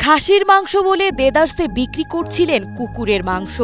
খাসির মাংস বলে দেদারসে বিক্রি করছিলেন কুকুরের মাংস।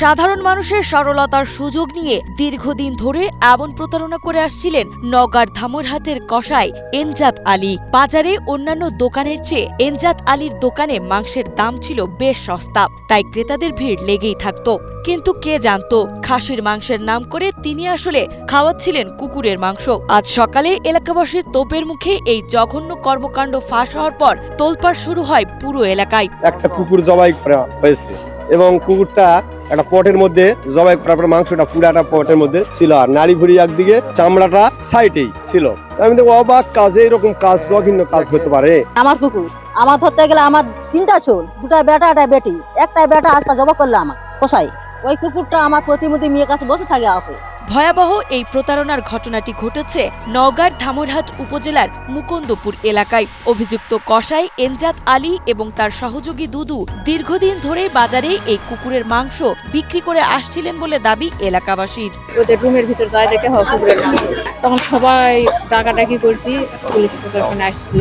সাধারণ মানুষের সরলতার সুযোগ নিয়ে দীর্ঘদিন ধরে এমন প্রতারণা করে আসছিলেন নওগাঁর ধামরহাটের কসাই এনজাত আলী। বাজারে অন্যান্য দোকানের চেয়ে এনজাত আলীর দোকানে মাংসের দাম ছিল বেশ সস্তা, তাই ক্রেতাদের ভিড় লেগেই থাকত। কিন্তু কে জানতো খাসির মাংসের নাম করে তিনি আসলে খাওয়াচ্ছিলেন কুকুরের মাংস। আজ সকালে এলাকাবাসীর তোপের মুখে এই জঘন্য কর্মকাণ্ড ফাঁস হওয়ার পর তোলপাড় শুরু হয় পুরো এলাকায়। একটা কুকুর জবাই করা হয়েছে এবং কুকুরটা একটা পটের মধ্যে জবাই করার পর মাংসটা পুরাটা পটের মধ্যে ছিল, আর নাড়ি ভুড়ি একদিকে, চামড়াটা সাইডেই ছিল। আমি তো অবাক, কাজে এরকম কাজ জঘন্য কাজ হতে পারে। আমার কুকুর আমার ধরতে গেলে আমার 3টা ছোল, 2টা বেটা, 1টা বেটি। একটা বেটা আজকে জবা করলে আমার কসাই। ওই কুকুরটা আমার প্রতিমুখী মেয়ের কাছে বসে থাকে আসে। ভয়াবহ এই প্রতারণার ঘটনাটি ঘটেছে নওগাঁর ধামরহাট উপজেলার মুকুন্দপুর এলাকায়। অভিযুক্ত কসাই এনজাত আলী এবং তার সহযোগী দুদু দীর্ঘদিন ধরে বাজারে এই কুকুরের মাংস বিক্রি করে আসছিলেন বলে দাবি এলাকাবাসীর। ওদের রুমের ভিতর যায় দেখে কুকুরের মাংস, তখন সবাই ডাকাডাকি করছি, পুলিশ প্রশাসন আসছিল,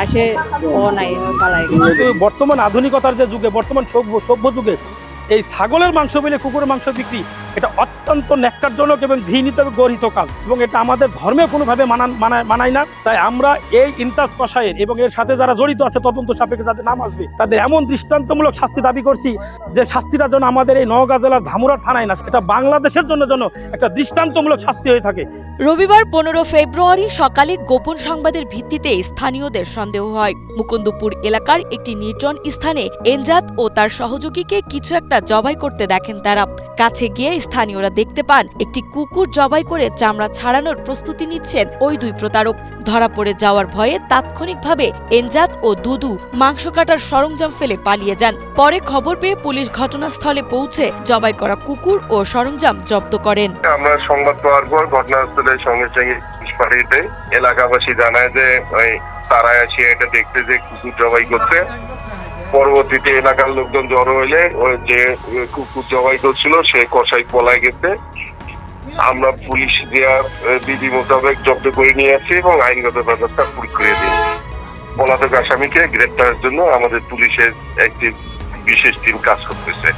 আসে ও নাই পালাই গেছে। বর্তমান আধুনিকতার যে যুগে, বর্তমান সভ্য যুগে এই ছাগলের মাংস বলে কুকুরের মাংস বিক্রি, এটা অত্যন্ত ন্যাক্কারজনক এবং ঘৃণিত গর্হিত কাজ, এবং এটা আমাদের ধর্মে কোনোভাবে মানায় না। তাই আমরা এই ইনতাজ কসাইয়ের এবং এর সাথে যারা জড়িত আছে তদন্ত সাপেক্ষে যাদের নাম আসবে তাদের এমন দৃষ্টান্তমূলক শাস্তি দাবি করছি যে শাস্তিটা যেন আমাদের এই নওগাঁ জেলার ধামুরাট থানায় না, এটা বাংলাদেশের জন্য যেন একটা দৃষ্টান্তমূলক শাস্তি হয়ে থাকে। রবিবার 15 ফেব্রুয়ারি সকালে গোপন সংবাদের ভিত্তিতে স্থানীয়দের সন্দেহ হয় মুকুন্দপুর এলাকার একটি নির্জন স্থানে এনজাত ও তার সহযোগীকে কিছু একটা জবাই করতে দেখেন তারা। কাছে গিয়ে স্থানীয়রা দেখতে পান একটি কুকুর জবাই করে চামড়া ছাড়ানোর প্রস্তুতি নিচ্ছেন ওই দুই প্রতারক। ধরা পড়ে যাওয়ার ভয়ে তাৎক্ষণিকভাবে এনজাত ও দুদু মাংস কাটার সরঞ্জাম ফেলে পালিয়ে যান। পরে খবর পেয়ে পুলিশ ঘটনাস্থলে পৌঁছে জবাই করা কুকুর ও সরঞ্জাম জব্দ করেন। আমরা সংবাদ পাওয়ার পর ঘটনাস্থলে সঙ্গে সঙ্গে পুলিশ পাঠিয়ে দেয়। এলাকাবাসী জানায় যে তারা এসে এটা দেখতে যে কুকুর জবাই করছে। পরবর্তীতে এলাকার লোকজন জড়ো হইলে ওই যে কুকুর জবাই করছিল সে কসাই পলায় গেছে। আমরা পুলিশ দেওয়া বিধি মোতাবেক জব্দ করে নিয়ে আসছি এবং আইনগত ব্যবস্থা প্রয়োগ করে দিই। পলাতক আসামিকে গ্রেপ্তারের জন্য আমাদের পুলিশের একটি বিশেষ টিম কাজ করতেছে।